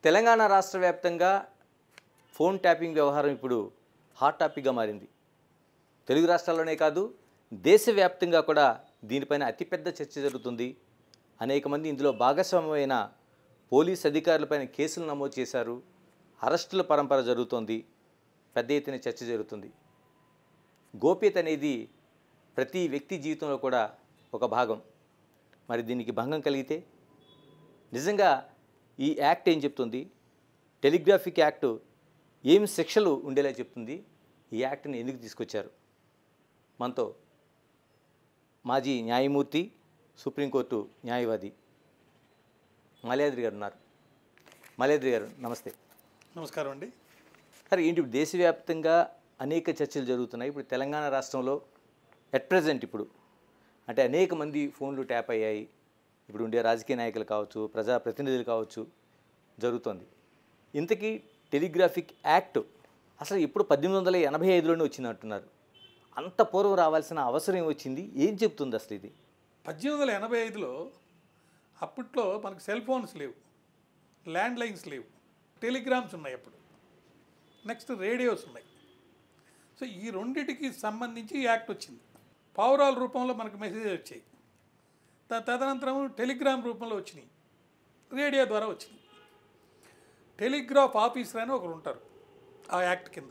తెలంగాణ రాష్ట్ర వ్యాప్తంగా phone tapping వ్యవహారం ఇప్పుడు హాట్ టాపిక్గా మారింది. తెలుగు రాష్ట్రాల్లోనే కాదు, దేశవ్యాప్తంగా కూడా దీనిపైన అతిపెద్ద చర్చ జరుగుతుంది. అనేక మంది ఇందులో భాగస్వామ్యమైన పోలీస్ అధికారులపైన కేసులు నమోదు చేశారు. అరెస్టుల పరంపర జరుగుతోంది. పెద్ద ఎత్తున చర్చ జరుగుతుంది. గోప్యత అనేది ప్రతి వ్యక్తి జీవితంలో కూడా ఒక భాగం. మరి దీనికి భంగం కలిగితే నిజంగా ఈ యాక్ట్ ఏం చెప్తుంది? టెలిగ్రాఫిక్ యాక్ట్ ఏం శిక్షలు ఉండేలా చెప్తుంది? ఈ యాక్ట్ని ఎందుకు తీసుకొచ్చారు? మనతో మాజీ న్యాయమూర్తి, సుప్రీంకోర్టు న్యాయవాది మల్యాద్రి గారు ఉన్నారు. మల్యాద్రి గారు నమస్తే. నమస్కారం అండి. సరే, ఏంటి దేశవ్యాప్తంగా అనేక చర్చలు జరుగుతున్నాయి. ఇప్పుడు తెలంగాణ రాష్ట్రంలో ఎట్ ప్రజెంట్ ఇప్పుడు అంటే అనేక మంది ఫోన్లు ట్యాప్ అయ్యాయి. ఇప్పుడు ఉండే రాజకీయ నాయకులు కావచ్చు, ప్రజాప్రతినిధులు కావచ్చు, జరుగుతోంది. ఇంతకీ టెలిగ్రాఫిక్ యాక్ట్ అసలు ఇప్పుడు 1885లోనే వచ్చింది అంటున్నారు. అంత పూర్వం రావాల్సిన అవసరం వచ్చింది. ఏం చెప్తుంది అసలు ఇది? 1885లో అప్పట్లో మనకు సెల్ ఫోన్స్ లేవు, ల్యాండ్ లైన్స్ లేవు, టెలిగ్రామ్స్ ఉన్నాయి. అప్పుడు నెక్స్ట్ రేడియోస్ ఉన్నాయి. సో ఈ రెండిటికి సంబంధించి ఈ యాక్ట్ వచ్చింది. పావురాల రూపంలో మనకు మెసేజ్ వచ్చాయి. తదనంతరం టెలిగ్రామ్ రూపంలో వచ్చినాయి, రేడియో ద్వారా వచ్చినాయి. టెలిగ్రాఫ్ ఆఫీసర్ అని ఒకరు ఉంటారు ఆ యాక్ట్ కింద.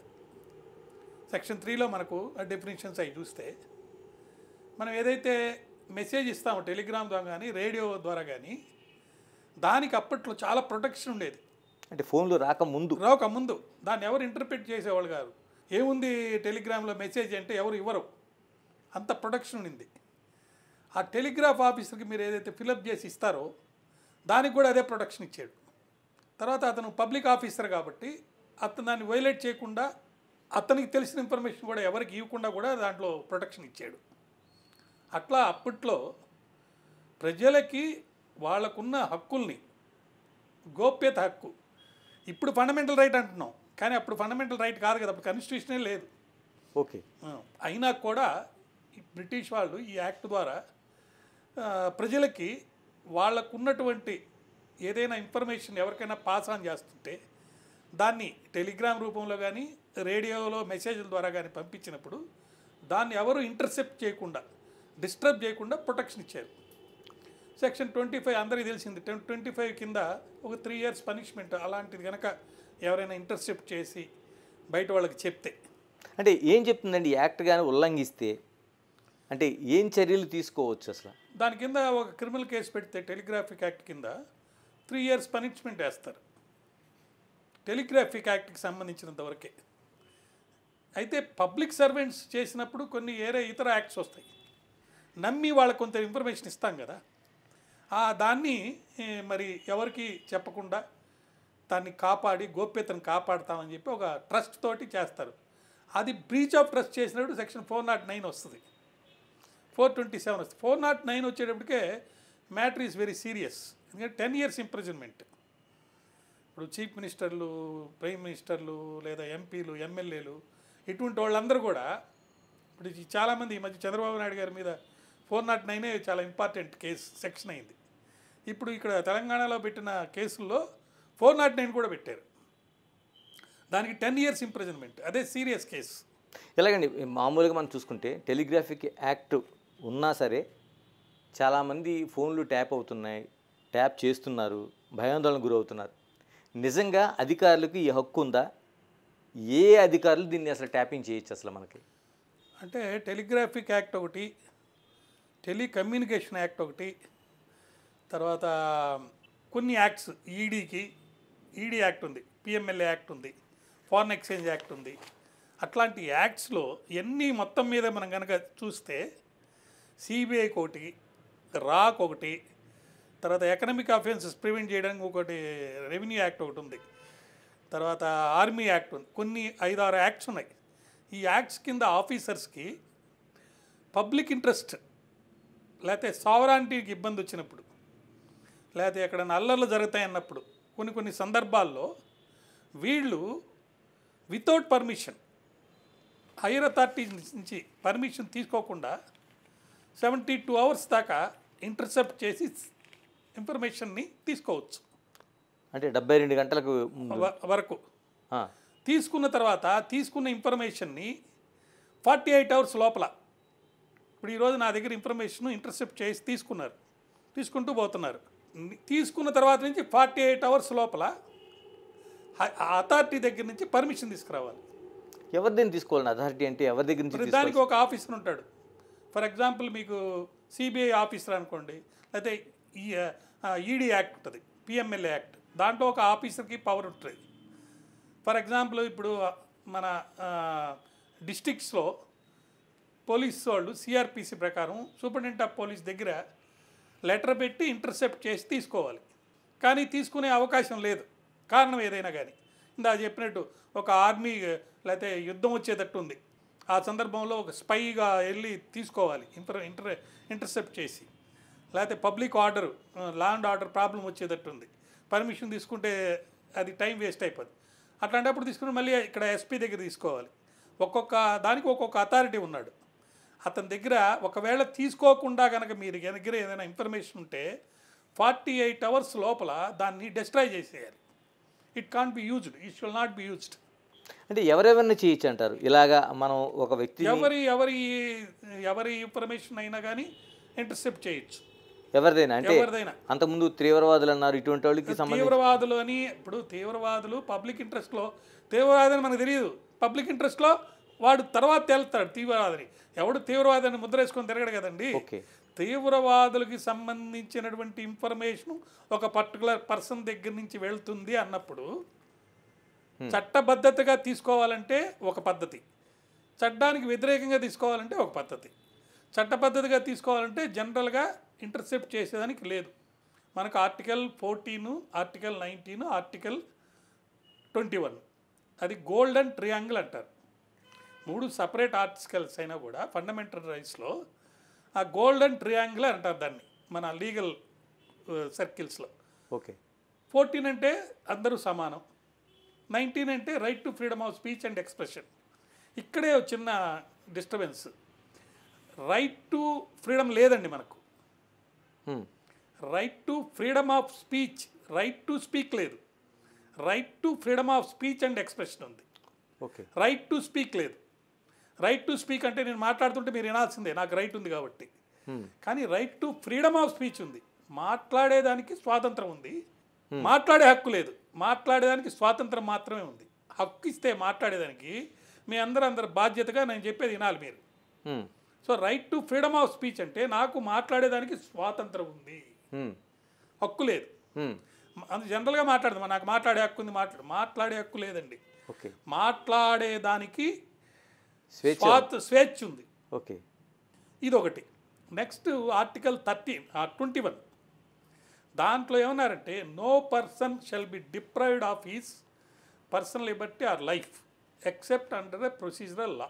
సెక్షన్ 3లో మనకు డెఫినేషన్స్ అవి చూస్తే మనం ఏదైతే మెసేజ్ ఇస్తామో టెలిగ్రామ్ ద్వారా కానీ రేడియో ద్వారా కానీ దానికి అప్పట్లో చాలా ప్రొటెక్షన్ ఉండేది. అంటే ఫోన్లు రాకముందు దాన్ని ఎవరు ఇంటర్ప్రిట్ చేసేవాళ్ళు కాదు. ఏముంది టెలిగ్రామ్లో మెసేజ్ అంటే ఎవరు ఇవ్వరు, అంత ప్రొటెక్షన్ ఉంది. ఆ టెలిగ్రాఫ్ ఆఫీసర్కి మీరు ఏదైతే ఫిలప్ చేసి ఇస్తారో దానికి కూడా అదే ప్రొటెక్షన్ ఇచ్చాడు. తర్వాత అతను పబ్లిక్ ఆఫీసర్ కాబట్టి అతను దాన్ని వైలేట్ చేయకుండా అతనికి తెలిసిన ఇన్ఫర్మేషన్ కూడా ఎవరికి ఇవ్వకుండా కూడా దాంట్లో ప్రొటెక్షన్ ఇచ్చాడు. అట్లా అప్పట్లో ప్రజలకి వాళ్ళకున్న హక్కుల్ని, గోప్యత హక్కు, ఇప్పుడు ఫండమెంటల్ రైట్ అంటున్నాం కానీ అప్పుడు ఫండమెంటల్ రైట్ కాదు కదా, అప్పుడు కాన్స్టిట్యూషనే లేదు. ఓకే. అయినా కూడా బ్రిటిష్ వాళ్ళు ఈ యాక్ట్ ద్వారా ప్రజలకి వాళ్ళకున్నటువంటి ఏదైనా ఇన్ఫర్మేషన్ ఎవరికైనా పాస్ ఆన్ చేస్తుంటే దాన్ని టెలిగ్రామ్ రూపంలో కానీ రేడియోలో మెసేజ్ల ద్వారా కానీ పంపించినప్పుడు దాన్ని ఎవరు ఇంటర్సెప్ట్ చేయకుండా, డిస్టర్బ్ చేయకుండా ప్రొటెక్షన్ ఇచ్చారు. సెక్షన్ 25 అందరికీ తెలిసింది. 25 కింద ఒక 3 years పనిష్మెంట్ అలాంటిది కనుక ఎవరైనా ఇంటర్సెప్ట్ చేసి బయట వాళ్ళకి చెప్తే. అంటే ఏం చెప్తుందండి యాక్ట్ కానీ ఉల్లంఘిస్తే? అంటే ఏం చర్యలు తీసుకోవచ్చు అసలు? దాని కింద ఒక క్రిమినల్ కేసు పెడితే టెలిగ్రాఫిక్ యాక్ట్ కింద 3 years పనిష్మెంట్ వేస్తారు టెలిగ్రాఫిక్ యాక్ట్కి సంబంధించినంత వరకే. అయితే పబ్లిక్ సర్వెంట్స్ చేసినప్పుడు కొన్ని ఇతర యాక్ట్స్ వస్తాయి. నమ్మి వాళ్ళకు కొంత ఇన్ఫర్మేషన్ ఇస్తాం కదా, దాన్ని మరి ఎవరికి చెప్పకుండా దాన్ని కాపాడి గోప్యతను కాపాడుతామని చెప్పి ఒక ట్రస్ట్ తోటి చేస్తారు. అది బ్రీచ్ ఆఫ్ ట్రస్ట్ చేసినప్పుడు సెక్షన్ 409 వస్తుంది, 427 వస్తుంది. 409 వచ్చేటప్పటికే మ్యాటర్ ఈజ్ వెరీ సీరియస్. ఎందుకంటే 10 years ఇంప్రిజన్మెంట్. ఇప్పుడు చీఫ్ మినిస్టర్లు, ప్రైమ్ మినిస్టర్లు లేదా ఎంపీలు, ఎమ్మెల్యేలు ఇటువంటి వాళ్ళందరూ కూడా ఇప్పుడు చాలామంది ఈ మధ్య చంద్రబాబు నాయుడు గారి మీద 409 చాలా ఇంపార్టెంట్ కేసు సెక్షన్ అయింది. ఇప్పుడు ఇక్కడ తెలంగాణలో పెట్టిన కేసుల్లో 409 కూడా పెట్టారు. దానికి 10 years ఇంప్రిజన్మెంట్. అదే సీరియస్ కేసు. ఎలాగండి మామూలుగా మనం చూసుకుంటే టెలిగ్రాఫిక్ యాక్ట్ ఉన్నా సరే చాలామంది ఫోన్లు ట్యాప్ అవుతున్నాయి, ట్యాప్ చేస్తున్నారు, భయాందోళనకు గురవుతున్నారు. నిజంగా అధికారులకు ఈ హక్కు ఉందా? ఏ అధికారులు దీన్ని అసలు ట్యాపింగ్ చేయొచ్చు అసలు మనకి? అంటే టెలిగ్రాఫిక్ యాక్ట్ ఒకటి, టెలికమ్యూనికేషన్ యాక్ట్ ఒకటి, తర్వాత కొన్ని యాక్ట్స్ ఈడీ యాక్ట్ ఉంది, పిఎంఎల్ఏ యాక్ట్ ఉంది, ఫారెన్ ఎక్స్చేంజ్ యాక్ట్ ఉంది. అట్లాంటి యాక్ట్స్లో ఎన్ని మొత్తం మీద మనం కనుక చూస్తే సిబిఐకి ఒకటి, రాక్ ఒకటి, తర్వాత ఎకనామిక్ అఫెన్సెస్ ప్రివెంట్ చేయడానికి ఒకటి రెవెన్యూ యాక్ట్ ఒకటి ఉంది, తర్వాత ఆర్మీ యాక్ట్ ఉంది. కొన్ని 5-6 యాక్ట్స్ ఉన్నాయి. ఈ యాక్ట్స్ కింద ఆఫీసర్స్కి పబ్లిక్ ఇంట్రెస్ట్ లేకపోతే సావరానిటీకి ఇబ్బంది వచ్చినప్పుడు, లేకపోతే ఎక్కడైనా అల్లర్లు జరుగుతాయన్నప్పుడు కొన్ని సందర్భాల్లో వీళ్ళు వితౌట్ పర్మిషన్, హైయర్ అథారిటీ నుంచి పర్మిషన్ తీసుకోకుండా 72 hours దాకా ఇంటర్సెప్ట్ చేసి ఇన్ఫర్మేషన్ని తీసుకోవచ్చు. అంటే 72 గంటలకు ముందు వరకు ఆ, తీసుకున్న తర్వాత తీసుకున్న ఇన్ఫర్మేషన్ని 48 అవర్స్ లోపల, ఇప్పుడు ఈరోజు నా దగ్గర ఇన్ఫర్మేషన్ ఇంటర్సెప్ట్ చేసి తీసుకుంటూ పోతున్నారు. తీసుకున్న తర్వాత నుంచి 48 అవర్స్ లోపల అథారిటీ దగ్గర నుంచి పర్మిషన్ తీసుకురావాలి. ఎవరి దగ్గర తీసుకోవాలని అథారిటీ అంటే ఎవరి దగ్గర నుంచి తీసుకోవాలి? దానికి ఒక ఆఫీసర్ ఉంటాడు. ఫర్ ఎగ్జాంపుల్ మీకు సిబిఐ ఆఫీసర్ అనుకోండి, లేకపోతే ఈడీ యాక్ట్ ఉంటుంది, పిఎంఎల్ఏ యాక్ట్, దాంట్లో ఒక ఆఫీసర్కి పవర్ ఉంటుంది. ఫర్ ఎగ్జాంపుల్ ఇప్పుడు మన డిస్ట్రిక్ట్స్లో పోలీస్ వాళ్ళు సిఆర్పిసి ప్రకారం సూపరింటెండెంట్ ఆఫ్ పోలీస్ దగ్గర లెటర్ పెట్టి ఇంటర్సెప్ట్ చేసి తీసుకోవాలి. కానీ తీసుకునే అవకాశం లేదు, కారణం ఏదైనా కానీ. ఇందా చెప్పినట్టు ఒక ఆర్మీ లేకపోతే యుద్ధం వచ్చేటట్టు ఉంది, ఆ సందర్భంలో ఒక స్పైగా వెళ్ళి తీసుకోవాలి ఇంటర్సెప్ట్ చేసి, లేకపోతే public order law and order problem వచ్చేటట్టు ఉంది, పర్మిషన్ తీసుకుంటే అది టైం వేస్ట్ అయిపోద్ది. అట్లాంటప్పుడు తీసుకుని మళ్ళీ ఇక్కడ ఎస్పీ దగ్గర తీసుకోవాలి. ఒక్కొక్క దానికి ఒక్కొక్క అథారిటీ ఉన్నాడు. అతని దగ్గర ఒకవేళ తీసుకోకుండా కనుక మీరు దగ్గర ఏదైనా ఇన్ఫర్మేషన్ ఉంటే 48 అవర్స్ లోపల దాన్ని డిస్ట్రాయ్ చేసేయాలి. It can't be used, it shall not be used. అంటే ఎవరెవరిని చేయొచ్చు అంటారు ఇలాగా? మనం ఒక వ్యక్తి ఎవరి ఇన్ఫర్మేషన్ అయినా కానీ ఇంటర్సెప్ట్ చేయొచ్చు, ఎవరిదైనా. అంటే ఎవరిదైనా. అంతకుముందు తీవ్రవాదులు అన్నారు, ఇటువంటి వాళ్ళకి తీవ్రవాదులు అని. ఇప్పుడు తీవ్రవాదులు పబ్లిక్ ఇంట్రెస్ట్లో, తీవ్రవాదని మనకు తెలియదు, పబ్లిక్ ఇంట్రెస్ట్లో వాడు తర్వాత తేలుతాడు తీవ్రవాదని. ఎవడు తీవ్రవాదాన్ని ముద్ర వేసుకొని తిరగడు కదండి. తీవ్రవాదులకి సంబంధించినటువంటి ఇన్ఫర్మేషన్ ఒక పర్టికులర్ పర్సన్ దగ్గర నుంచి వెళ్తుంది అన్నప్పుడు చట్టబద్ధతగా తీసుకోవాలంటే ఒక పద్ధతి, చట్టానికి వ్యతిరేకంగా తీసుకోవాలంటే ఒక పద్ధతి. చట్టబద్ధతగా తీసుకోవాలంటే జనరల్గా ఇంటర్సెప్ట్ చేసేదానికి లేదు. మనకు ఆర్టికల్ 14, ఆర్టికల్ 19, ఆర్టికల్ 21, అది గోల్డెన్ ట్రియాంగిల్ అంటారు. 3 సపరేట్ ఆర్టికల్స్ అయినా కూడా ఫండమెంటల్ రైట్స్లో ఆ గోల్డెన్ ట్రియాంగిల్ అంటారు దాన్ని మన లీగల్ సర్కిల్స్లో. ఓకే. 14 అంటే అందరూ సమానం, 19 అంటే right to freedom of speech and expression. ఇక్కడే చిన్న డిస్టర్బెన్స్. రైట్ టు ఫ్రీడమ్ లేదండి మనకు. Right to freedom of speech, right to speak లేదు. Right to freedom of speech and expression ఉంది. ఓకే. రైట్ టు స్పీక్ లేదు. రైట్ టు స్పీక్ అంటే నేను మాట్లాడుతుంటే మీరు వినాల్సిందే, నాకు రైట్ ఉంది కాబట్టి. కానీ right to freedom of speech ఉంది, మాట్లాడేదానికి స్వాతంత్రం ఉంది, మాట్లాడే హక్కు లేదు. మాట్లాడేదానికి స్వాతంత్రం మాత్రమే ఉంది. హక్కు ఇస్తే మాట్లాడేదానికి మీ అందరూ బాధ్యతగా నేను చెప్పేది వినాలి మీరు. So right to freedom of speech అంటే నాకు మాట్లాడేదానికి స్వాతంత్రం ఉంది, హక్కు లేదు. జనరల్గా మాట్లాడదాం, నాకు మాట్లాడే హక్కు ఉంది, మాట్లాడే హక్కు లేదండి. మాట్లాడేదానికి స్వేచ్ఛ ఉంది. ఓకే. ఇదొకటి. నెక్స్ట్ ఆర్టికల్ 21, దాంట్లో ఏమన్నారంటే no person shall be deprived of his personal liberty or life except under the procedural law.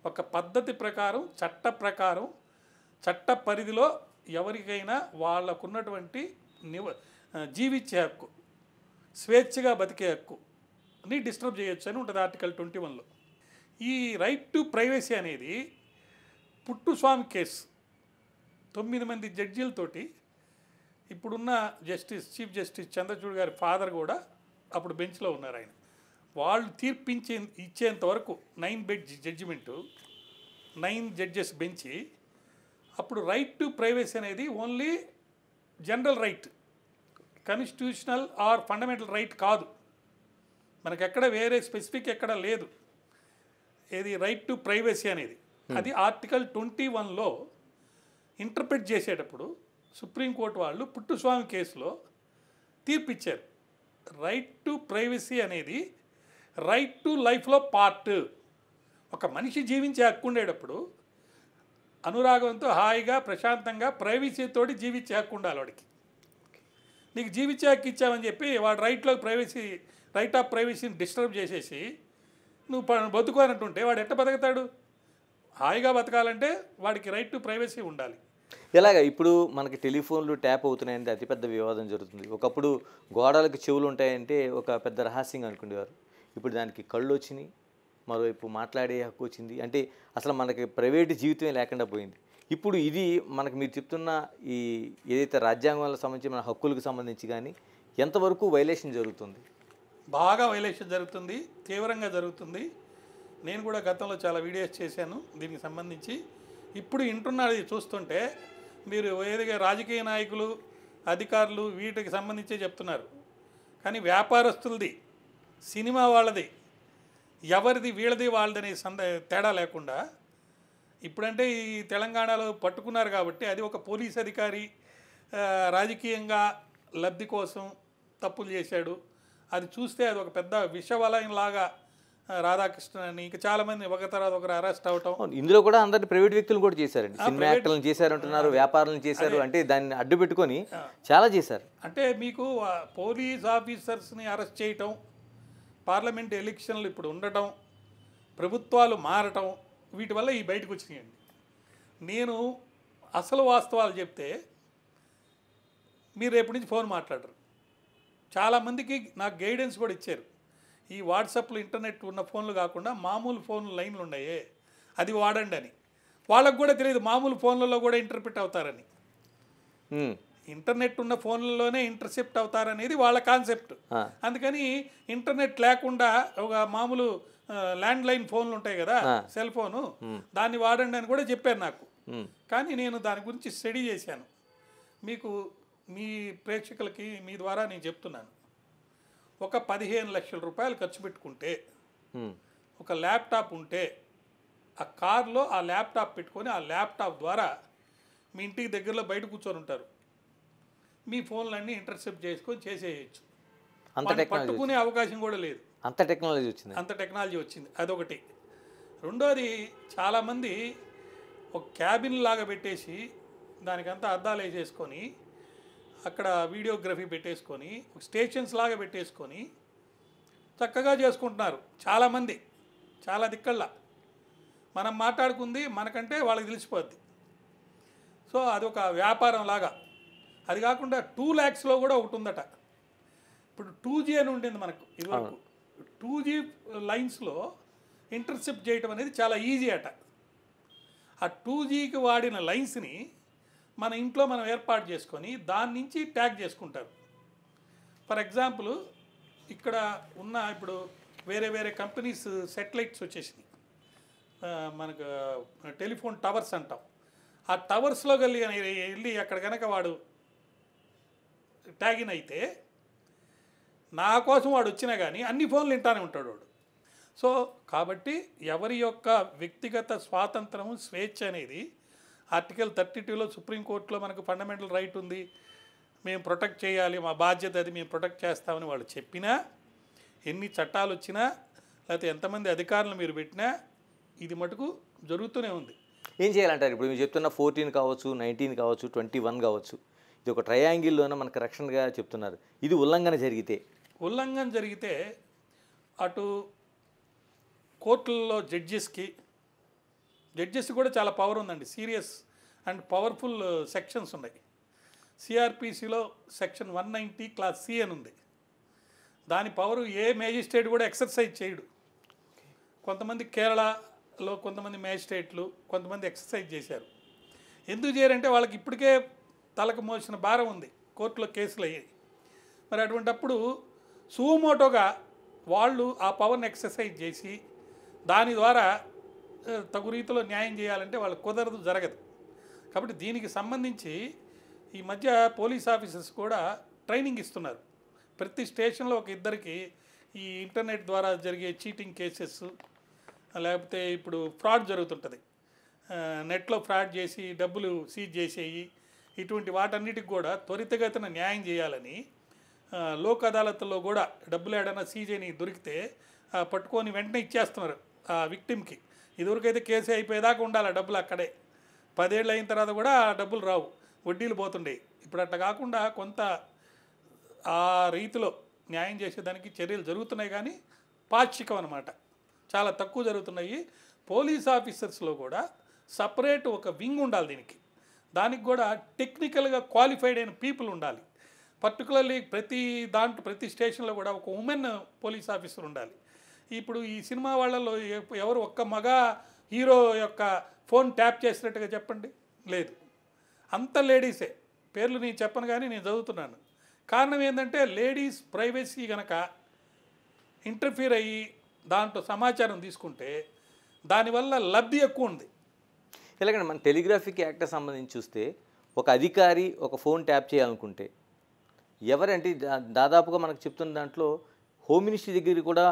ఒక పద్ధతి ప్రకారం, చట్ట ప్రకారం, చట్ట పరిధిలో ఎవరికైనా వాళ్ళకున్నటువంటి జీవించే హక్కు, స్వేచ్ఛగా బతికే హక్కు ని డిస్టర్బ్ చేయొచ్చు అని ఉంటుంది ఆర్టికల్ 21లో. ఈ రైట్ టు ప్రైవసీ అనేది పుట్టుస్వామి కేసు 9 మంది జడ్జీలతోటి, ఇప్పుడున్న చీఫ్ జస్టిస్ చంద్రచూడ్ గారి ఫాదర్ కూడా అప్పుడు బెంచ్లో ఉన్నారు. ఆయన వాళ్ళు ఇచ్చేంత వరకు 9 బెంచ్ జడ్జిమెంటు, 9 జడ్జెస్ బెంచి, అప్పుడు రైట్ టు ప్రైవసీ అనేది only general right, constitutional or fundamental right కాదు. మనకెక్కడ వేరే స్పెసిఫిక్ ఎక్కడ లేదు ఏది రైట్ టు ప్రైవసీ అనేది. అది ఆర్టికల్ 21లో ఇంటర్ప్రిట్ చేసేటప్పుడు సుప్రీంకోర్టు వాళ్ళు పుట్టుస్వామి కేసులో తీర్పిచ్చారు. రైట్ టు ప్రైవసీ అనేది రైట్ టు లైఫ్లో పార్ట్. ఒక మనిషి జీవించే హక్కు ఉండేటప్పుడు అనురాగంతో హాయిగా ప్రశాంతంగా ప్రైవసీతోటి జీవించే హక్కు ఉండాలి వాడికి. నీకు జీవించే హక్కు ఇచ్చామని చెప్పి వాడు రైట్ ఆఫ్ ప్రైవసీని డిస్టర్బ్ చేసేసి నువ్వు బతుకోనట్టుంటే వాడు ఎట్ట బతుకుతాడు? హాయిగా బతకాలంటే వాడికి రైట్ టు ప్రైవసీ ఉండాలి. ఇలాగ ఇప్పుడు మనకి టెలిఫోన్లు ట్యాప్ అవుతున్నాయంటే అతిపెద్ద వివాదం జరుగుతుంది. ఒకప్పుడు గోడలకు చెవులు ఉంటాయంటే ఒక పెద్ద రహస్యంగా అనుకునేవారు. ఇప్పుడు దానికి కళ్ళు వచ్చినాయి, మరోవైపు మాట్లాడే హక్కు వచ్చింది. అంటే అసలు మనకి ప్రైవేటు జీవితమే లేకుండా పోయింది. ఇప్పుడు ఇది మనకు మీరు చెప్తున్న ఈ ఏదైతే రాజ్యాంగంలో సంబంధించి మన హక్కులకు సంబంధించి కానీ ఎంతవరకు వైలేషన్ జరుగుతుంది? బాగా వైలేషన్ జరుగుతుంది, తీవ్రంగా జరుగుతుంది. నేను కూడా గతంలో చాలా వీడియోస్ చేశాను దీనికి సంబంధించి. ఇప్పుడు వింటున్నది చూస్తుంటే మీరు ఏదిగా రాజకీయ నాయకులు, అధికారులు వీటికి సంబంధించే చెప్తున్నారు, కానీ వ్యాపారస్తులది, సినిమా వాళ్ళది, ఎవరిది వీళ్ళది వాళ్ళదని తేడా లేకుండా ఇప్పుడంటే ఈ తెలంగాణలో పట్టుకున్నారు కాబట్టి అది ఒక పోలీస్ అధికారి రాజకీయంగా లబ్ధి కోసం తప్పులు చేశాడు, అది చూస్తే అది ఒక పెద్ద విషవలయంలాగా రాధాకృష్ణ అని ఇంకా చాలామంది ఒక తర్వాత ఒకరు అరెస్ట్ అవటం. ఇందులో కూడా అందరినీ ప్రైవేట్ వ్యక్తులు కూడా చేశారండి, సినిమా యాక్టర్లను చేశారంటున్నారు, వ్యాపారాలను చేశారు, అంటే దాన్ని అడ్డు పెట్టుకొని చాలా చేశారు. అంటే మీకు పోలీస్ ఆఫీసర్స్ని అరెస్ట్ చేయటం, పార్లమెంట్ ఎలక్షన్లు ఇప్పుడు ఉండటం, ప్రభుత్వాలు మారటం, వీటి వల్ల ఈ బయటకు వచ్చినాయండి. నేను అసలు వాస్తవాలు చెప్తే మీరు రేపటి నుంచి ఫోన్ మాట్లాడరు. చాలామందికి నాకు గైడెన్స్ కూడా ఇచ్చారు. ఈ వాట్సాప్లో ఇంటర్నెట్ ఉన్న ఫోన్లు కాకుండా మామూలు ఫోన్ లైన్లు ఉన్నాయే అది వాడండి అని. వాళ్ళకు కూడా తెలియదు మామూలు ఫోన్లలో కూడా ఇంటర్ప్రిట్ అవుతారని. ఇంటర్నెట్ ఉన్న ఫోన్లలోనే ఇంటర్సెప్ట్ అవుతారనేది వాళ్ళ కాన్సెప్ట్. అందుకని ఇంటర్నెట్ లేకుండా ఒక మామూలు ల్యాండ్ లైన్ ఫోన్లు ఉంటాయి కదా, సెల్ ఫోను, దాన్ని వాడండి అని కూడా చెప్పారు నాకు. కానీ నేను దాని గురించి స్టడీ చేశాను. మీకు మీ ప్రేక్షకులకి మీ ద్వారా నేను చెప్తున్నాను, ఒక 15 లక్షల రూపాయలు ఖర్చు పెట్టుకుంటే, ఒక ల్యాప్టాప్ ఉంటే, ఆ కార్లో ఆ ల్యాప్టాప్ పెట్టుకొని ఆ ల్యాప్టాప్ ద్వారా మీ ఇంటికి దగ్గరలో బయట కూర్చొని ఉంటారు, మీ ఫోన్లన్నీ ఇంటర్సెప్ట్ చేసుకొని చేసేయచ్చు. పట్టుకునే అవకాశం కూడా లేదు. అంత టెక్నాలజీ వచ్చింది. అదొకటి. రెండోది, చాలామంది ఒక క్యాబిన్ లాగా పెట్టేసి దానికంతా అద్దాలు వేసేసుకొని అక్కడ వీడియోగ్రఫీ పెట్టేసుకొని ఒక స్టేషన్స్ లాగా పెట్టేసుకొని చక్కగా చేసుకుంటున్నారు చాలామంది. చాలా దిక్కల్లా మనం మాట్లాడుకుంది మనకంటే వాళ్ళకి తెలిసిపోద్ది. సో అదొక వ్యాపారం లాగా. అది కాకుండా 2 lakhsలో కూడా ఒకటి ఉందట. ఇప్పుడు 2G అని ఉండింది మనకు ఇదివరకు. 2G లైన్స్లో ఇంటర్సెప్ట్ చేయటం అనేది చాలా ఈజీ అట. ఆ 2Gకి వాడిన లైన్స్ని మన ఇంట్లో మనం ఏర్పాటు చేసుకొని దాని నుంచి ట్యాగ్ చేసుకుంటారు. ఫర్ ఎగ్జాంపుల్ ఇక్కడ ఉన్న ఇప్పుడు వేరే వేరే కంపెనీస్ సెటిలైట్స్ వచ్చేసినాయి, మనకు టెలిఫోన్ టవర్స్ అంటాం. ఆ టవర్స్లో వెళ్ళి అక్కడ కనుక వాడు ట్యాగిన్ అయితే నా కోసం వాడు వచ్చినా కానీ అన్ని ఫోన్లు వింటానే ఉంటాడు వాడు. సో కాబట్టి ఎవరి యొక్క వ్యక్తిగత స్వాతంత్రము, స్వేచ్ఛ అనేది ఆర్టికల్ 32లో సుప్రీంకోర్టులో మనకు ఫండమెంటల్ రైట్ ఉంది, మేము ప్రొటెక్ట్ చేయాలి, మా బాధ్యత అది, మేము ప్రొటెక్ట్ చేస్తామని వాళ్ళు చెప్పినా, ఎన్ని చట్టాలు వచ్చినా, లేకపోతే ఎంతమంది అధికారులు మీరు పెట్టినా ఇది మటుకు జరుగుతూనే ఉంది. ఏం చేయాలంటారు? ఇప్పుడు మీరు చెప్తున్న 14 కావచ్చు, 19 కావచ్చు, 21 కావచ్చు, ఇది ఒక ట్రయాంగిల్లోనే మనకు రక్షణగా చెప్తున్నారు. ఇది ఉల్లంఘన జరిగితే అటు కోర్టుల్లో జడ్జెస్ కూడా చాలా పవర్ ఉందండి. సీరియస్ అండ్ పవర్ఫుల్ సెక్షన్స్ ఉన్నాయి. సిఆర్పిసిలో సెక్షన్ 190 క్లాస్ C అని ఉంది. దాని పవరు ఏ మేజిస్ట్రేట్ కూడా ఎక్సర్సైజ్ చేయడు. కొంతమంది కేరళలో కొంతమంది మేజిస్ట్రేట్లు కొంతమంది ఎక్సర్సైజ్ చేశారు. ఎందుకు చేయరంటే వాళ్ళకి ఇప్పటికే తలకు మోసిన భారం ఉంది, కోర్టులో కేసులు అయ్యాయి. మరి అటువంటప్పుడు సుమోటోగా వాళ్ళు ఆ పవర్ని ఎక్సర్సైజ్ చేసి దాని ద్వారా తగు రీతిలో న్యాయం చేయాలంటే వాళ్ళకి కుదరదు, జరగదు. కాబట్టి దీనికి సంబంధించి ఈ మధ్య పోలీస్ ఆఫీసర్స్ కూడా ట్రైనింగ్ ఇస్తున్నారు. ప్రతి స్టేషన్లో ఒక ఇద్దరికి ఈ ఇంటర్నెట్ ద్వారా జరిగే చీటింగ్ కేసెస్, లేకపోతే ఇప్పుడు ఫ్రాడ్ జరుగుతుంటుంది, నెట్లో ఫ్రాడ్ చేసి డబ్బులు సీజ్ చేసేయి, ఇటువంటి వాటన్నిటికి కూడా త్వరితగతిన న్యాయం చేయాలని లోక్ అదాలత్లో కూడా డబ్బులు ఏడైనా సీజ్ అని దొరికితే పట్టుకొని వెంటనే ఇచ్చేస్తున్నారు ఆ విక్టిమ్కి. ఇదివరకైతే కేసు అయిపోయేదాకా ఉండాలి డబ్బులు అక్కడే, 10 ఏళ్ళు అయిన తర్వాత కూడా ఆ డబ్బులు రావు, వడ్డీలు పోతుండే. ఇప్పుడు అట్లా కాకుండా కొంత ఆ రీతిలో న్యాయం చేసేదానికి చర్యలు జరుగుతున్నాయి, కానీ పాక్షికం అన్నమాట, చాలా తక్కువ జరుగుతున్నాయి. పోలీస్ ఆఫీసర్స్లో కూడా సపరేట్ ఒక వింగ్ ఉండాలి దీనికి. దానికి కూడా టెక్నికల్గా క్వాలిఫైడ్ అయిన పీపుల్ ఉండాలి. పర్టికులర్లీ ప్రతి స్టేషన్లో కూడా ఒక ఉమెన్ పోలీస్ ఆఫీసర్ ఉండాలి. ఇప్పుడు ఈ సినిమా వాళ్ళలో ఎవరు ఒక్క మగ హీరో యొక్క ఫోన్ ట్యాప్ చేసినట్టుగా చెప్పండి, లేదు, అంత లేడీసే. పేర్లు నేను చెప్పను కానీ నేను చదువుతున్నాను. కారణం ఏంటంటే లేడీస్ ప్రైవసీ కనుక ఇంటర్ఫీర్ అయ్యి దాంట్లో సమాచారం తీసుకుంటే దానివల్ల లబ్ధి ఎక్కువ ఉంది. ఎలాగంటే మన టెలిగ్రాఫిక్ యాక్ట్ సంబంధించి చూస్తే ఒక అధికారి ఒక ఫోన్ ట్యాప్ చేయాలనుకుంటే ఎవరంటే దాదాపుగా మనకు చెప్తున్న దాంట్లో హోమ్ మినిస్ట్రీ దగ్గర కూడా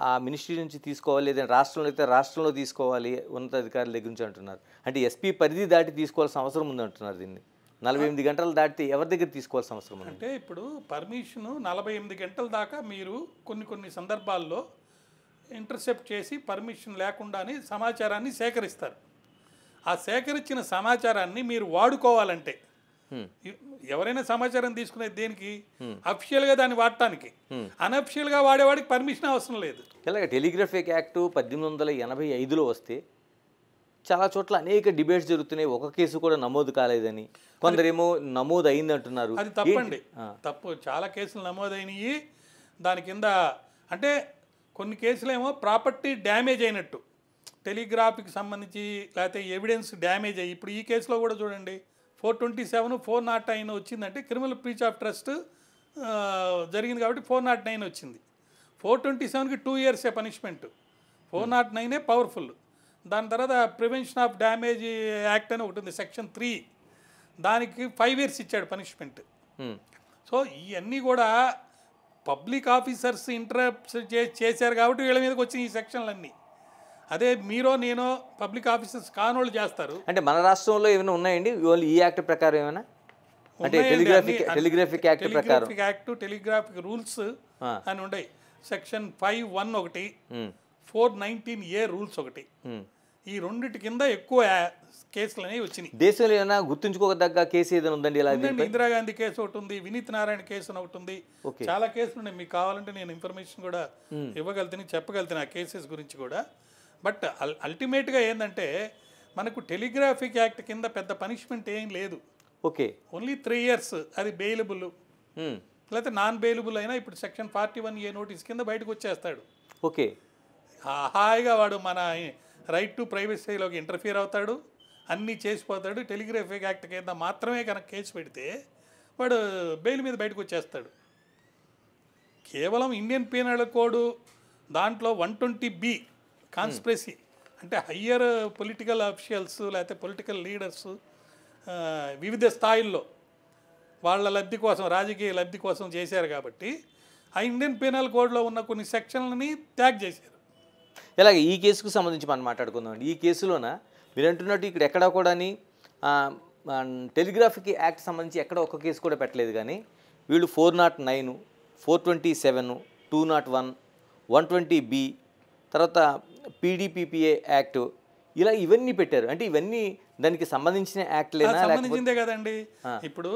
ఆ మినిస్ట్రీ నుంచి తీసుకోవాలి, లేదంటే రాష్ట్రంలో అయితే రాష్ట్రంలో తీసుకోవాలి, ఉన్నతాధికారుల దగ్గర నుంచి అంటున్నారు. అంటే ఎస్పీ పరిధి దాటి తీసుకోవాల్సిన అవసరం ఉంది అంటున్నారు. దీన్ని 48 గంటలు దాటితే ఎవరి దగ్గర తీసుకోవాల్సిన అవసరం ఉంది? అంటే ఇప్పుడు పర్మిషను 48 గంటల దాకా మీరు కొన్ని సందర్భాల్లో ఇంటర్సెప్ట్ చేసి పర్మిషన్ లేకుండానే సమాచారాన్ని సేకరిస్తారు. ఆ సేకరించిన సమాచారాన్ని మీరు వాడుకోవాలంటే ఎవరైనా సమాచారం తీసుకునేది దేనికి? అఫిషియల్గా దాన్ని వాడటానికి. అన్అఫిషియల్గా వాడేవాడికి పర్మిషన్ అవసరం లేదు. ఇలాగ టెలిగ్రాఫిక్ యాక్ట్ 1885లో వస్తే చాలా చోట్ల అనేక డిబేట్స్ జరుగుతున్నాయి. ఒక కేసు కూడా నమోదు కాలేదని, కొందరేమో నమోదు అయింది అంటున్నారు. అది తప్పండి, తప్పు. చాలా కేసులు నమోదైనవి. దాని కింద అంటే కొన్ని కేసులేమో ప్రాపర్టీ డ్యామేజ్ అయినట్టు టెలిగ్రాఫ్కి సంబంధించి, లేకపోతే ఎవిడెన్స్ డ్యామేజ్ అయ్యి, ఇప్పుడు ఈ కేసులో కూడా చూడండి 427, 409 వచ్చిందంటే క్రిమినల్ బ్రీచ్ ఆఫ్ ట్రస్ట్ జరిగింది కాబట్టి 409 వచ్చింది. 427కి 2 years పనిష్మెంట్, 409 పవర్ఫుల్. దాని తర్వాత ప్రివెన్షన్ ఆఫ్ డ్యామేజ్ యాక్ట్ అని ఒకటి ఉంది, సెక్షన్ 3, దానికి 5 years ఇచ్చాడు పనిష్మెంట్. సో ఇవన్నీ కూడా పబ్లిక్ ఆఫీసర్స్ ఇంటరప్ట్ చేశారు కాబట్టి వీళ్ళ మీదకి వచ్చిన ఈ సెక్షన్లన్నీ. అదే మీరో నేనో పబ్లిక్ ఆఫీసర్స్ కానోళ్ళు చేస్తారు. అంటే మన రాష్ట్రంలో ఏమైనా ఉన్నాయండి ఓన్లీ ఈ యాక్ట్ ప్రకారం ఏమైనా? అంటే టెలిగ్రాఫిక్ యాక్ట్ ప్రకారం టెలిగ్రాఫిక్ రూల్స్ అని ఉన్నాయి. సెక్షన్ 5(1) ఒకటి, 419A రూల్స్ ఒకటి. ఈ రెండిటి కింద ఎక్కువ కేసులు అనేవి వచ్చినాయి. దేశంలో ఏమైనా గుర్తుంచుకోదగ్గ కేసు ఏదైనా ఉందండి? ఇలా ఇందిరాగాంధీ కేసు ఒకటి ఉంది, వినీత్ నారాయణ కేసు ఒకటి ఉంది. చాలా కేసులు ఉన్నాయి. మీకు కావాలంటే నేను ఇన్ఫర్మేషన్ కూడా ఇవ్వగలుగుతాను, చెప్పగలుగుతాను ఆ కేసెస్ గురించి కూడా. బట్ అల్టిమేట్గా ఏంటంటే మనకు టెలిగ్రాఫిక్ యాక్ట్ కింద పెద్ద పనిష్మెంట్ ఏం లేదు. Okay, only 3 years. అది బెయిలబుల్, లేకపోతే నాన్ బెయిలబుల్ అయినా ఇప్పుడు సెక్షన్ 41A నోటీస్ కింద బయటకు వచ్చేస్తాడు. ఓకే, హాయిగా వాడు మన రైట్ టు ప్రైవసీలోకి ఇంటర్ఫియర్ అవుతాడు, అన్నీ చేసిపోతాడు. టెలిగ్రాఫిక్ యాక్ట్ కింద మాత్రమే కనుక కేసు పెడితే వాడు బెయిల్ మీద బయటకు వచ్చేస్తాడు. కేవలం ఇండియన్ పీనల్ కోడ్ దాంట్లో 120B కాన్స్పిరసీ అంటే హయ్యర్ పొలిటికల్ అఫీషియల్స్ లేకపోతే పొలిటికల్ లీడర్స్ వివిధ స్థాయిల్లో వాళ్ళ లబ్ధి కోసం, రాజకీయ లబ్ధి కోసం చేశారు కాబట్టి ఆ ఇండియన్ పీనల్ కోడ్లో ఉన్న కొన్ని సెక్షన్లని ట్యాగ్ చేశారు. ఇలాగే ఈ కేసుకు సంబంధించి మనం మాట్లాడుకుందామండి. ఈ కేసులోన మీరు అంటున్నట్టు ఇక్కడ ఎక్కడా కూడా టెలిగ్రాఫిక్ యాక్ట్ సంబంధించి ఎక్కడ ఒక కేసు కూడా పెట్టలేదు, కానీ వీళ్ళు 409, 427, 201, 120B, తర్వాత PDPPA యాక్ట్, ఇలా ఇవన్నీ పెట్టారు. అంటే ఇవన్నీ దానికి సంబంధించిన యాక్ట్లేనా? సంబంధించిందే కదండి. ఇప్పుడు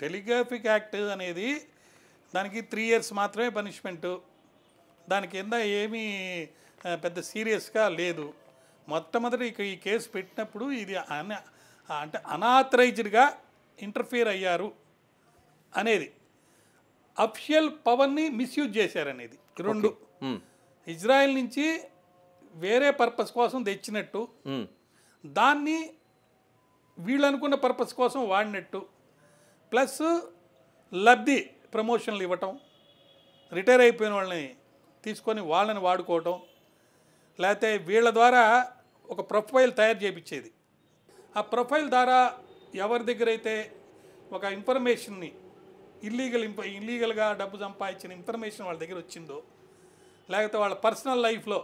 టెలిగ్రాఫిక్ యాక్ట్ అనేది దానికి 3 years మాత్రమే పనిష్మెంటు. దాని కింద ఏమీ పెద్ద సీరియస్గా లేదు. మొట్టమొదటి ఈ కేసు పెట్టినప్పుడు ఇది అంటే అనాథరైజ్డ్గా ఇంటర్ఫియర్ అయ్యారు అనేది, అఫిషియల్ పవర్ని మిస్యూజ్ చేశారనేది. 2 ఇజ్రాయెల్ నుంచి వేరే పర్పస్ కోసం తెచ్చినట్టు, దాన్ని వీళ్ళు అనుకున్న పర్పస్ కోసం వాడినట్టు, ప్లస్ లబ్ధి ప్రమోషన్లు ఇవ్వటం, రిటైర్ అయిపోయిన వాళ్ళని తీసుకొని వాళ్ళని వాడుకోవటం, లేకపోతే వీళ్ళ ద్వారా ఒక ప్రొఫైల్ తయారు చేయించేది. ఆ ప్రొఫైల్ ద్వారా ఎవరి దగ్గర అయితే ఒక ఇన్ఫర్మేషన్ని ఇల్లీగల్గా డబ్బు సంపాదించిన ఇన్ఫర్మేషన్ వాళ్ళ దగ్గర వచ్చిందో, లేకపోతే వాళ్ళ పర్సనల్ లైఫ్లో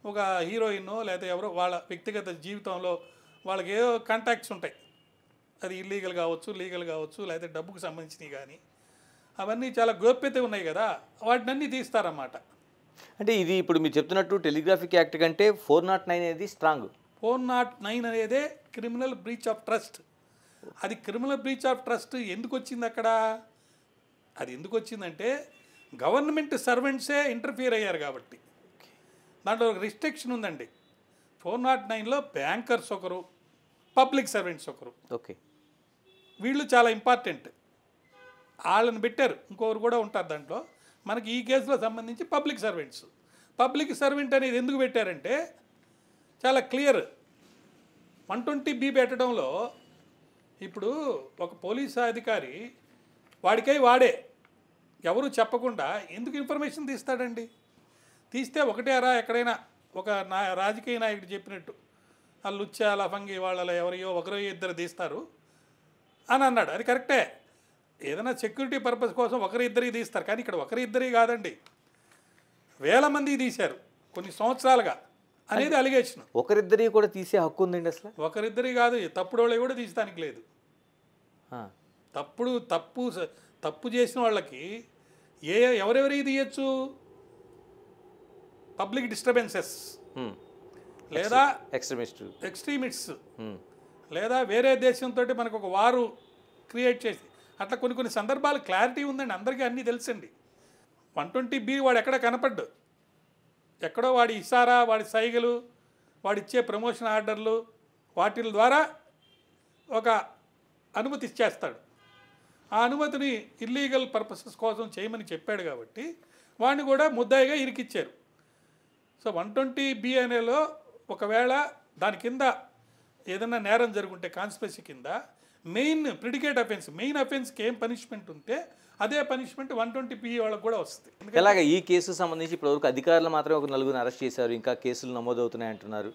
ఒక హీరోయిన్నో లేకపోతే ఎవరో వాళ్ళ వ్యక్తిగత జీవితంలో వాళ్ళకి ఏదో కాంటాక్ట్స్ ఉంటాయి, అది ఇల్లీగల్ కావచ్చు, లీగల్ కావచ్చు, లేకపోతే డబ్బుకు సంబంధించినవి కానీ, అవన్నీ చాలా గోప్యత ఉన్నాయి కదా, వాటినన్నీ తీస్తారన్నమాట. అంటే ఇది ఇప్పుడు మీరు చెప్తున్నట్టు టెలిగ్రాఫిక్ యాక్ట్ కంటే 409 అనేది స్ట్రాంగ్. 409 అనేదే క్రిమినల్ బ్రీచ్ ఆఫ్ ట్రస్ట్. అది క్రిమినల్ బ్రీచ్ ఆఫ్ ట్రస్ట్ ఎందుకు వచ్చింది అక్కడ? అది ఎందుకు వచ్చిందంటే గవర్నమెంట్ సర్వెంట్సే ఇంటర్ఫియర్ అయ్యారు కాబట్టి. దాంట్లో ఒక రిస్ట్రిక్షన్ ఉందండి. 409లో బ్యాంకర్స్ ఒకరు, పబ్లిక్ సర్వెంట్స్ ఒకరు. ఓకే, వీళ్ళు చాలా ఇంపార్టెంట్, వాళ్ళని పెట్టారు. ఇంకొకరు కూడా ఉంటారు దాంట్లో. మనకి ఈ కేసులో సంబంధించి పబ్లిక్ సర్వెంట్స్. పబ్లిక్ సర్వెంట్ అనేది ఎందుకు పెట్టారంటే చాలా క్లియర్. 120B పెట్టడంలో ఇప్పుడు ఒక పోలీసు అధికారి వాడికై వాడే ఎవరు చెప్పకుండా ఎందుకు ఇన్ఫర్మేషన్ తీస్తాడండి? తీస్తే ఒకటే ఎక్కడైనా ఒక రాజకీయ నాయకుడు చెప్పినట్టు ఆ లుచ్చా లఫంగి వాళ్ళలో ఎవరియో ఒకరో ఇద్దరు తీస్తారు అని అన్నాడు. అది కరెక్టే. ఏదైనా సెక్యూరిటీ పర్పస్ కోసం ఒకరిద్దరికి తీస్తారు, కానీ ఇక్కడ ఒకరిద్దరి కాదండి, వేల మంది తీశారు కొన్ని సంవత్సరాలుగా అనేది అలిగేషన్. ఒకరిద్దరి కూడా తీసే హక్కు ఉందండి అసలు? ఒకరిద్దరి కాదు, తప్పుడు వాళ్ళు కూడా తీసడానికి లేదు. తప్పు చేసిన వాళ్ళకి ఎవరెవరికి తీయచ్చు? పబ్లిక్ డిస్టర్బెన్సెస్, లేదా ఎక్స్ట్రీమిస్ట్స్, లేదా వేరే దేశంతో మనకు ఒక వారు క్రియేట్ చేసి అట్లా కొన్ని సందర్భాలు క్లారిటీ ఉందండి, అందరికీ అన్నీ తెలుసండి. 120B వాడు ఎక్కడ కనపడ్డు, ఎక్కడో వాడి ఇషారా, వాడి సైగలు, వాడిచ్చే ప్రమోషన్ ఆర్డర్లు, వాటి ద్వారా ఒక అనుమతి ఇచ్చేస్తాడు. ఆ అనుమతిని ఇల్లీగల్ పర్పసెస్ కోసం చేయమని చెప్పాడు కాబట్టి వాడిని కూడా ముద్దాయిగా ఇరికిచ్చారు. సో 120B అనేలో ఒకవేళ దాని కింద ఏదైనా నేరం జరుగుంటే కాన్స్పిరసీ కింద మెయిన్ ప్రిడికేట్ అఫెన్స్, మెయిన్ అఫెన్స్కి ఏం పనిష్మెంట్ ఉంటే అదే పనిష్మెంట్ 120B వాళ్ళకి కూడా వస్తుంది. ఇలాగ ఈ కేసు సంబంధించి ఇప్పటివరకు అధికారులు మాత్రమే ఒక 4 అరెస్ట్ చేశారు, ఇంకా కేసులు నమోదవుతున్నాయి అంటున్నారు.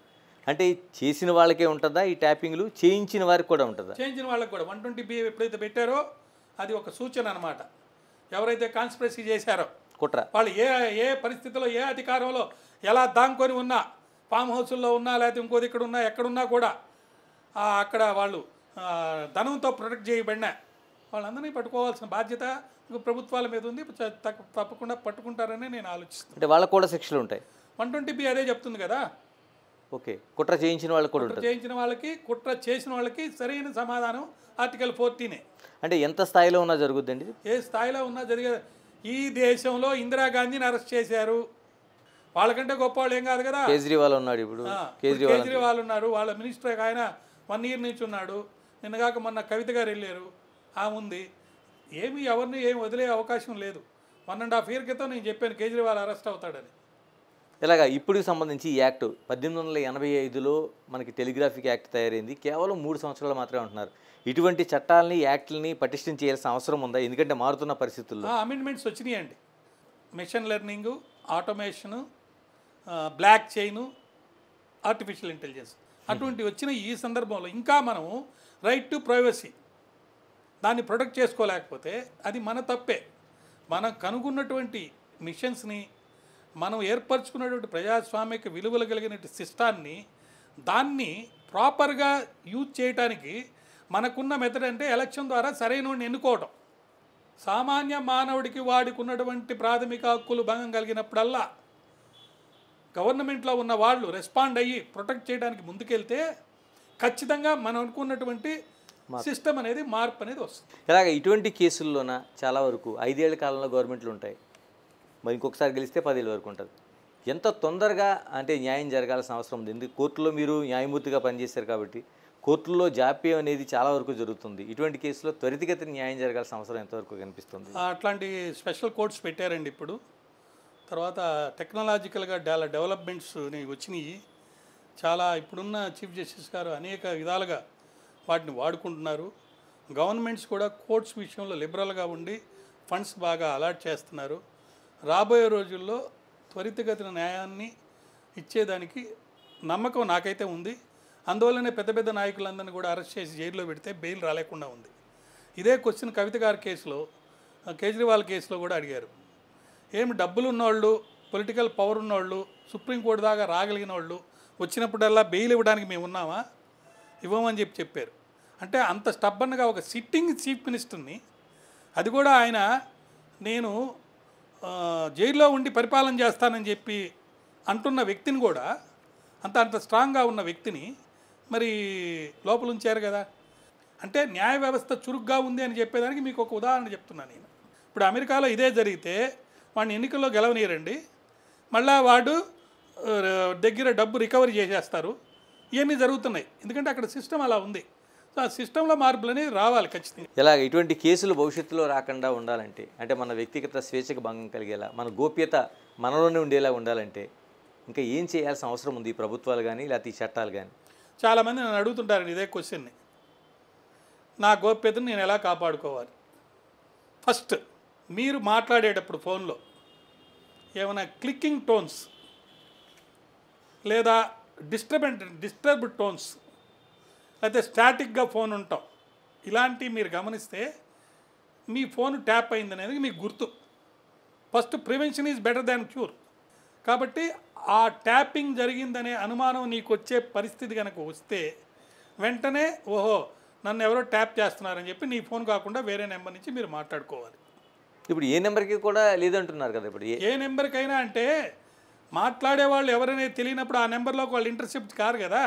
అంటే చేసిన వాళ్ళకే ఉంటుందా ఈ ట్యాపింగ్లు, చేయించిన వారికి కూడా ఉంటుందా? చేయించిన వాళ్ళకి కూడా 120B ఎప్పుడైతే పెట్టారో అది ఒక సూచన అనమాట. ఎవరైతే కాన్స్పిరసీ చేశారో కుట్ర, వాళ్ళు ఏ పరిస్థితిలో ఏ అధికారంలో ఎలా దాంకొని ఉన్నా, ఫామ్ హౌస్ల్లో ఉన్నా, లేకపోతే ఇంకోది ఇక్కడ ఉన్నా, ఎక్కడున్నా కూడా అక్కడ వాళ్ళు ధనంతో ప్రొటెక్ట్ చేయబడినా వాళ్ళందరినీ పట్టుకోవాల్సిన బాధ్యత ప్రభుత్వాల మీద ఉంది. తప్పకుండా పట్టుకుంటారని నేను ఆలోచిస్తున్నాను. అంటే వాళ్ళకు కూడా శిక్షలు ఉంటాయి. 120B అదే చెప్తుంది కదా. ఓకే, కుట్ర చేయించిన వాళ్ళకి కూడా ఉంటుంది. చేయించిన వాళ్ళకి, కుట్ర చేసిన వాళ్ళకి సరైన సమాధానం ఆర్టికల్ 14. అంటే ఎంత స్థాయిలో ఉన్నా జరుగుద్దండి? ఏ స్థాయిలో ఉన్నా జరిగేది. ఈ దేశంలో ఇందిరాగాంధీని అరెస్ట్ చేశారు, వాళ్ళకంటే గొప్ప వాళ్ళు ఏం కాదు కదా. కేజ్రీవాల్ ఉన్నాడు, ఇప్పుడు కేజ్రీవాల్ ఉన్నారు, వాళ్ళ మినిస్టర్ ఆయన 1 year నుంచి ఉన్నాడు. నిన్నగాక మొన్న కవిత గారు వెళ్ళారు, ఉంది. ఎవరిని వదిలే అవకాశం లేదు. 1.5 year క్రితం నేను చెప్పాను కేజ్రీవాల్ అరెస్ట్ అవుతాడని. ఇలాగా ఇప్పుడు సంబంధించి ఈ యాక్ట్ 1885లో మనకి టెలిగ్రాఫిక్ యాక్ట్ తయారైంది, కేవలం 3 సంవత్సరాలు మాత్రమే ఉంటున్నారు. ఇటువంటి చట్టాలని, యాక్ట్లని పటిష్టం చేయాల్సిన అవసరం ఉందా? ఎందుకంటే మారుతున్న పరిస్థితుల్లో అమెండ్మెంట్స్ వచ్చినాయండి. Machine learning, automation, blockchain, artificial intelligence అటువంటి వచ్చిన ఈ సందర్భంలో ఇంకా మనం రైట్ టు ప్రైవసీ దాన్ని ప్రొటెక్ట్ చేసుకోలేకపోతే అది మన తప్పే. మనం కనుగొన్నటువంటి మిషన్స్ని, మనం ఏర్పరచుకున్నటువంటి ప్రజాస్వామిక విలువలు కలిగిన సిస్టాన్ని దాన్ని ప్రాపర్గా యూజ్ చేయడానికి మనకున్న మెథడ్ అంటే ఎలక్షన్ ద్వారా సరైన ఎన్నుకోవడం. సామాన్య మానవుడికి వాడికి ఉన్నటువంటి ప్రాథమిక హక్కులు భంగం కలిగినప్పుడల్లా గవర్నమెంట్లో ఉన్న వాళ్ళు రెస్పాండ్ అయ్యి ప్రొటెక్ట్ చేయడానికి ముందుకెళ్తే ఖచ్చితంగా మనం అనుకున్నటువంటి సిస్టమ్ అనేది మార్పు అనేది వస్తుంది. ఇలాగ ఇటువంటి కేసుల్లోన చాలా వరకు 5 ఏళ్ల కాలంలో గవర్నమెంట్లు ఉంటాయి, మరి ఇంకొకసారి గెలిస్తే 10 ఏళ్ళ వరకు ఉంటుంది. ఎంత తొందరగా అంటే న్యాయం జరగాల్సిన అవసరం ఉంది? ఎందుకు కోర్టులో మీరు న్యాయమూర్తిగా పనిచేశారు కాబట్టి కోర్టుల్లో జాప్యం అనేది చాలా వరకు జరుగుతుంది. ఇటువంటి కేసులో త్వరితగతిన న్యాయం జరగాల్సిన అవసరం ఎంతవరకు కనిపిస్తుంది? అట్లాంటి స్పెషల్ కోర్ట్స్ పెట్టారండి ఇప్పుడు. తర్వాత టెక్నాలజికల్గా డెవలప్మెంట్స్ వచ్చినాయి చాలా. ఇప్పుడున్న చీఫ్ జస్టిస్ గారు అనేక విధాలుగా వాటిని వాడుకుంటున్నారు. గవర్నమెంట్స్ కూడా కోర్ట్స్ విషయంలో లిబరల్గా ఉండి ఫండ్స్ బాగా అలాట్ చేస్తున్నారు. రాబోయే రోజుల్లో త్వరితగతిన న్యాయాన్ని ఇచ్చేదానికి నమ్మకం నాకైతే ఉంది. అందువల్లనే పెద్ద పెద్ద నాయకులందరినీ కూడా అరెస్ట్ చేసి జైల్లో పెడితే బెయిల్ రాలేకుండా ఉంది. ఇదే క్వశ్చన్ కవిత గారి కేసులో, కేజ్రీవాల్ కేసులో కూడా అడిగారు. ఏమి డబ్బులు ఉన్నవాళ్ళు, పొలిటికల్ పవర్ ఉన్నవాళ్ళు, సుప్రీంకోర్టు దాకా రాగలిగిన వాళ్ళు వచ్చినప్పుడల్లా బెయిల్ ఇవ్వడానికి మేము ఉన్నామా? ఇవ్వమని చెప్పారు. అంటే అంత స్టబ్బన్గా ఒక సిట్టింగ్ చీఫ్ మినిస్టర్ని, అది కూడా ఆయన నేను జైల్లో ఉండి పరిపాలన చేస్తానని చెప్పి అంటున్న వ్యక్తిని కూడా, అంత స్ట్రాంగ్గా ఉన్న వ్యక్తిని మరి లోపల ఉంచారు కదా. అంటే న్యాయ వ్యవస్థ చురుగ్గా ఉంది అని చెప్పేదానికి మీకు ఒక ఉదాహరణ చెప్తున్నాను నేను. ఇప్పుడు అమెరికాలో ఇదే జరిగితే వాడిని ఎన్నికల్లో గెలవనీయరండి, మళ్ళీ వాడు దగ్గర డబ్బు రికవరీ చేసేస్తారు. ఇవన్నీ జరుగుతున్నాయి ఎందుకంటే అక్కడ సిస్టమ్ అలా ఉంది. సో ఆ సిస్టంలో మార్పులు అనేది రావాలి ఖచ్చితంగా. ఇలాగ ఇటువంటి కేసులు భవిష్యత్తులో రాకుండా ఉండాలంటే, అంటే మన వ్యక్తిగత స్వేచ్ఛకు భంగం కలిగేలా, మన గోప్యత మనలోనే ఉండేలా ఉండాలంటే ఇంకా ఏం చేయాల్సిన అవసరం ఉంది? ప్రభుత్వాలు కానీ లేకపోతే ఈ చట్టాలు కానీ? చాలామంది నన్ను అడుగుతుంటారండి ఇదే క్వశ్చన్ని, నా గోప్యతను నేను ఎలా కాపాడుకోవాలి? ఫస్ట్ మీరు మాట్లాడేటప్పుడు ఫోన్లో ఏమైనా క్లిక్కింగ్ టోన్స్ లేదా డిస్టర్బ్డ్ టోన్స్ లేకపోతే స్టాటిక్గా ఫోన్ ఉంటాం, ఇలాంటివి మీరు గమనిస్తే మీ ఫోన్ ట్యాప్ అయిందనేది మీకు గుర్తు. First prevention is better than cure. కాబట్టి ఆ ట్యాపింగ్ జరిగిందనే అనుమానం నీకు వచ్చే పరిస్థితి కనుక వస్తే వెంటనే ఓహో నన్ను ఎవరో ట్యాప్ చేస్తున్నారని చెప్పి నీ ఫోన్ కాకుండా వేరే నెంబర్ నుంచి మీరు మాట్లాడుకోవాలి. ఇప్పుడు ఏ నెంబర్కి కూడా లేదంటున్నారు కదా. ఇప్పుడు ఏ నెంబర్కైనా అంటే మాట్లాడే వాళ్ళు ఎవరనేది తెలియనప్పుడు ఆ నెంబర్లోకి వాళ్ళు ఇంటర్సెప్ట్ కారు కదా.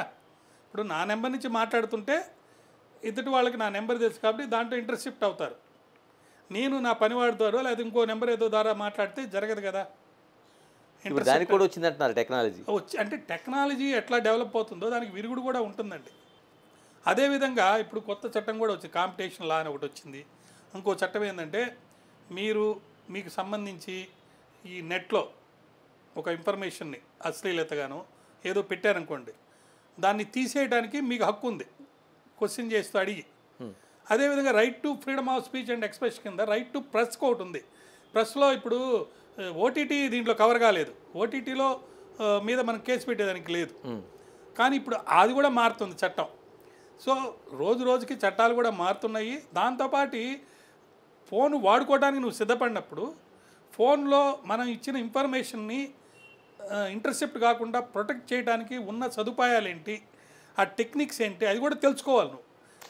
ఇప్పుడు నా నెంబర్ నుంచి మాట్లాడుతుంటే ఎదుటి వాళ్ళకి నా నెంబర్ తెలుసు కాబట్టి దాంట్లో ఇంటర్సెప్ట్ అవుతారు. నేను నా పనివాడి ద్వారా లేదా ఇంకో నెంబర్ ఏదో ద్వారా మాట్లాడితే జరగదు కదా. ఇప్పుడు దానికి కూడా వచ్చిందంటున్నారు టెక్నాలజీ. అంటే టెక్నాలజీ ఎట్లా డెవలప్ అవుతుందో దానికి విరుగుడు కూడా ఉంటుందండి. అదేవిధంగా ఇప్పుడు కొత్త చట్టం కూడా వచ్చింది, కాంపిటీషన్ లా అని ఒకటి వచ్చింది. ఇంకో చట్టం ఏంటంటే మీకు సంబంధించి ఈ నెట్లో ఒక ఇన్ఫర్మేషన్ని అశ్లీలతగాను ఏదో పెట్టారనుకోండి, దాన్ని తీసేయడానికి మీకు హక్కు ఉంది క్వశ్చన్ చేస్తూ అడిగి. అదేవిధంగా right to freedom of speech and expression కింద రైట్ టు ప్రెస్కి ఒకటి ఉంది. ప్రెస్లో ఇప్పుడు ఓటీటీ దీంట్లో కవర్ కాలేదు, ఓటీటీలో మీద మనం కేసు పెట్టేదానికి లేదు. కానీ ఇప్పుడు అది కూడా మారుతుంది చట్టం. సో రోజు రోజుకి చట్టాలు కూడా మారుతున్నాయి. దాంతోపాటు ఫోన్ వాడుకోవడానికి నువ్వు సిద్ధపడినప్పుడు ఫోన్లో మనం ఇచ్చిన ఇన్ఫర్మేషన్ని ఇంటర్సెప్ట్ కాకుండా ప్రొటెక్ట్ చేయడానికి ఉన్న సదుపాయాలు ఏంటి, ఆ టెక్నిక్స్ ఏంటి, అది కూడా తెలుసుకోవాలి. నువ్వు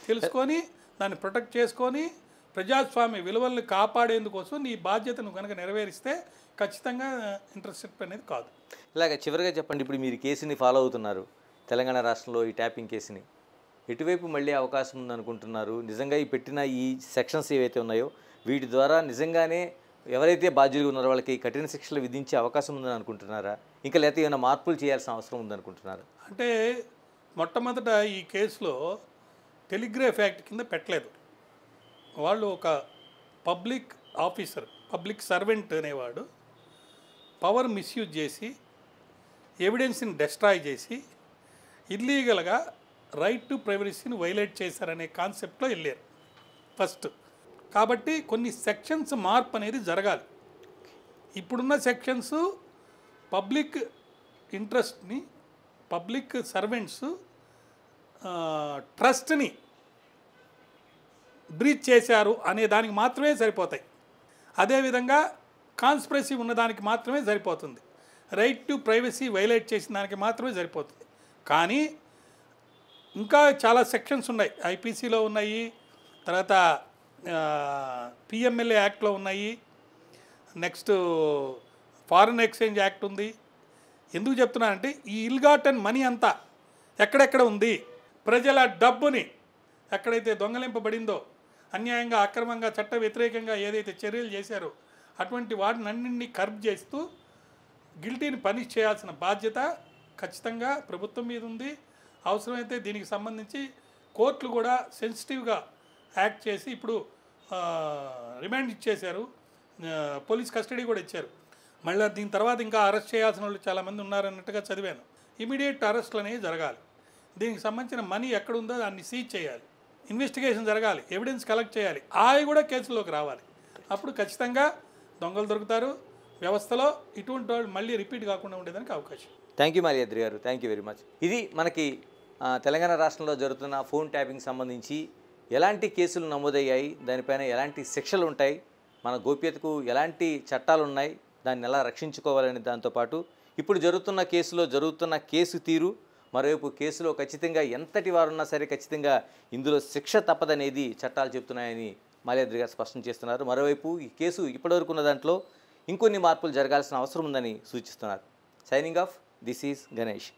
తెలుసుకొని దాన్ని ప్రొటెక్ట్ చేసుకొని ప్రజాస్వామ్య విలువలను కాపాడేందుకోసం నీ బాధ్యతను కనుక నెరవేరిస్తే ఖచ్చితంగా ఇంటర్సెప్ట్ అనేది కాదు. ఇలాగ చివరిగా చెప్పండి, ఇప్పుడు మీరు కేసుని ఫాలో అవుతున్నారు, తెలంగాణ రాష్ట్రంలో ఈ ట్యాపింగ్ కేసుని ఎటువైపు మళ్ళీ అవకాశం ఉందనుకుంటున్నారు? నిజంగా ఈ పెట్టిన ఈ సెక్షన్స్ ఏవైతే ఉన్నాయో వీటి ద్వారా నిజంగానే ఎవరైతే బాధ్యులుగా ఉన్నారో వాళ్ళకి కఠిన శిక్షలు విధించే అవకాశం ఉందని అనుకుంటున్నారా? ఇంకా లేకపోతే ఏమైనా మార్పులు చేయాల్సిన అవసరం ఉందనుకుంటున్నారా? అంటే మొట్టమొదట ఈ కేసులో టెలిగ్రాఫ్ యాక్ట్ కింద పెట్టలేదు. వాళ్ళు ఒక పబ్లిక్ ఆఫీసర్, పబ్లిక్ సర్వెంట్ అనేవాడు పవర్ మిస్యూజ్ చేసి ఎవిడెన్స్ని డెస్ట్రాయ్ చేసి ఇల్లీగల్గా రైట్ టు ప్రైవసీని వైలేట్ చేశారనే కాన్సెప్ట్లో వెళ్ళారు ఫస్ట్. కాబట్టి కొన్ని సెక్షన్స్ మార్పు అనేది జరగాలి. ఇప్పుడున్న సెక్షన్స్ పబ్లిక్ ఇంట్రెస్ట్ని, పబ్లిక్ సర్వెంట్స్ ట్రస్ట్ని బ్రీచ్ చేశారు అనే దానికి మాత్రమే సరిపోతాయి. అదేవిధంగా కాన్స్పిరసీ ఉన్నదానికి మాత్రమే సరిపోతుంది. రైట్ టు ప్రైవసీ వైలేట్ చేసిన దానికి మాత్రమే సరిపోతుంది. కానీ ఇంకా చాలా సెక్షన్స్ ఉన్నాయి, ఐపీసీలో ఉన్నాయి, తర్వాత పిఎంఎల్ఏ యాక్ట్లో ఉన్నాయి, నెక్స్ట్ ఫారిన్ ఎక్స్చేంజ్ యాక్ట్ ఉంది. ఎందుకు చెప్తున్నానంటే ఈ ఇల్గాటన్ మనీ అంతా ఎక్కడెక్కడ ఉంది, ప్రజల డబ్బుని ఎక్కడైతే దొంగలింపబడిందో, అన్యాయంగా అక్రమంగా చట్ట వ్యతిరేకంగా ఏదైతే చర్యలు చేశారో అటువంటి వాటిని అన్నింటినీ కర్బ్ చేస్తూ గిల్టీని పనిష్ చేయాల్సిన బాధ్యత ఖచ్చితంగా ప్రభుత్వం మీద ఉంది. అవసరమైతే దీనికి సంబంధించి కోర్టులు కూడా సెన్సిటివ్గా యాక్ట్ చేసి ఇప్పుడు రిమాండ్ ఇచ్చేశారు, పోలీస్ కస్టడీ కూడా ఇచ్చారు. మళ్ళీ దీని తర్వాత ఇంకా అరెస్ట్ చేయాల్సిన వాళ్ళు చాలామంది ఉన్నారన్నట్టుగా చదివాను. ఇమీడియట్ అరెస్టులు అనేవి జరగాలి. దీనికి సంబంధించిన మనీ ఎక్కడుందో దాన్ని సీజ్ చేయాలి, ఇన్వెస్టిగేషన్ జరగాలి, ఎవిడెన్స్ కలెక్ట్ చేయాలి, అవి కూడా కేసులోకి రావాలి. అప్పుడు ఖచ్చితంగా దొంగలు దొరుకుతారు, వ్యవస్థలో ఇటువంటి వాళ్ళు మళ్ళీ రిపీట్ కాకుండా ఉండేదానికి అవకాశం. థ్యాంక్ యూ మాల్యాద్రి గారు, థ్యాంక్ యూ వెరీ మచ్. ఇది మనకి తెలంగాణ రాష్ట్రంలో జరుగుతున్న ఫోన్ ట్యాపింగ్ సంబంధించి ఎలాంటి కేసులు నమోదయ్యాయి, దానిపైన ఎలాంటి శిక్షలు ఉంటాయి, మన గోప్యతకు ఎలాంటి చట్టాలు ఉన్నాయి, దాన్ని ఎలా రక్షించుకోవాలని, దాంతోపాటు ఇప్పుడు జరుగుతున్న కేసు తీరు, మరోవైపు కేసులో ఖచ్చితంగా ఎంతటి వారున్నా సరే ఖచ్చితంగా ఇందులో శిక్ష తప్పదనేది చట్టాలు చెప్తున్నాయని మాల్యాద్రి గారు స్పష్టం చేస్తున్నారు. మరోవైపు ఈ కేసు ఇప్పటివరకు ఉన్న దాంట్లో ఇంకొన్ని మార్పులు జరగాల్సిన అవసరం ఉందని సూచిస్తున్నారు. Signing off, this is Ganesh.